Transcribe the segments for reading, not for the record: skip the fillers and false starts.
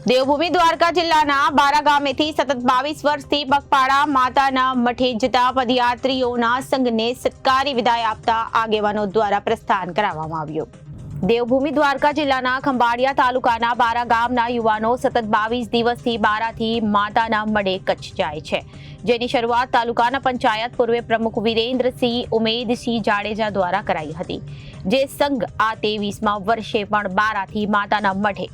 દેવભૂમિ દ્વારકા જિલ્લાના બારા ગામેથી સતત 22 વર્ષથી પગપાળા માતાના મઠે જતા પદયાત્રીઓના સંઘને સત્કારી વિદાય આપતા આગેવાનો દ્વારા પ્રસ્થાન કરાવવામાં આવ્યું। દેવભૂમિ દ્વારકા જિલ્લાના ખંભાળિયા તાલુકાના બારા ગામના યુવાનો સતત 22 દિવસથી બારાથી માતાના મઢે કચ્છ જાય છે, જેની શરૂઆત તાલુકાના પંચાયત પૂર્વ પ્રમુખ વિરેન્દ્રસિંહ ઉમેદસિંહ જાડેજા દ્વારા કરાઈ હતી, જે સંઘ આ 23મા વર્ષે પણ બારાથી માતાના મઢે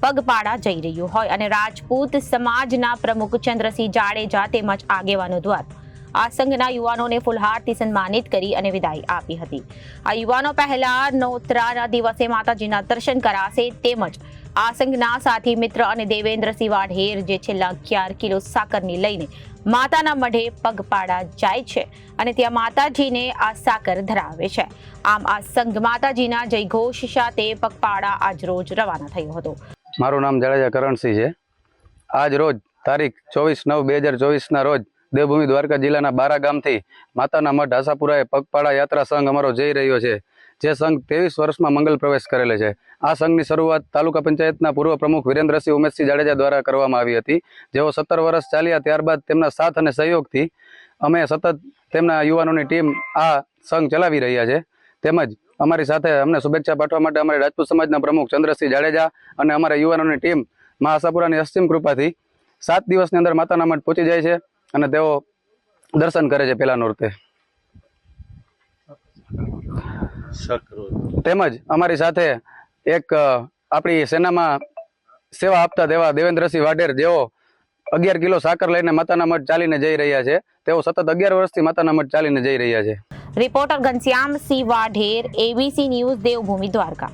પગપાળા જઈ રહ્યું હોય અને રાજપૂત સમાજના પ્રમુખ ચંદ્રસિંહ જાડેજા તેમજ આગેવાનો દ્વારા આ સંઘના યુવાનોને ફૂલહારથી સન્માનિત કરી અને વિદાય આપી હતી। આ યુવાનો પહેલા નોતરાના દિવસે માતાજીના દર્શન કરાશે, તેમજ આ સંઘના સાથી મિત્ર અને દેવેન્દ્રસિંહ વાઢેર જે છેલ્લા 11 કિલો સાકરની લઈને માતાના મઢે પગપાળા જાય છે અને ત્યાં માતાજીને આ સાકર ધરાવે છે। આમ આ સંઘ માતાજીના જયઘોષ સાથે પગપાળા આજ રોજ રવાના થયો હતો। મારું નામ જાડેજા કરણસિંહ છે। આજ રોજ તારીખ 24/9/2024 ના રોજ દેવભૂમિ દ્વારકા જિલ્લાના બારા ગામથી માતાના મઢ આશાપુરાએ પગપાળા યાત્રા સંઘ અમારો જઈ રહ્યો છે, જે સંઘ 23 વર્ષમાં મંગલ પ્રવેશ કરેલો છે। આ સંઘની શરૂઆત તાલુકા પંચાયતના પૂર્વ પ્રમુખ વિરેન્દ્રસિંહ ઉમેદસિંહ જાડેજા દ્વારા કરવામાં આવી હતી, જેઓ 17 વર્ષ ચાલ્યા ત્યારબાદ તેમના સાથ અને સહયોગથી અમે સતત તેમના યુવાનોની ટીમ આ સંઘ ચલાવી રહ્યા છે। તેમજ અમારી સાથે અમને શુભેચ્છા પાઠવવા માટે અમારા રાજપૂત સમાજના પ્રમુખ ચંદ્રસિંહ જાડેજા અને અમારા યુવાનોની ટીમ મા આશાપુરાની અસીમ કૃપાથી 7 દિવસની અંદર માતાના મઢ પહોંચી જાય છે અને તેઓ દર્શન કરે છે પહેલા નોરતે। તેમજ અમારી સાથે એક આપણી સેનામાં સેવા આપતા તેવા દેવેન્દ્રસિંહ વાઢેર, જેઓ 11 કિલો સાકર લઈને માતાના મઢ ચાલીને જઈ રહ્યા છે, તેઓ સતત 11 વર્ષથી માતાના મઢ ચાલીને જઈ રહ્યા છે। Reporter Ghanshyamsinh Vadher, ABC news, Devbhumi Dwarka.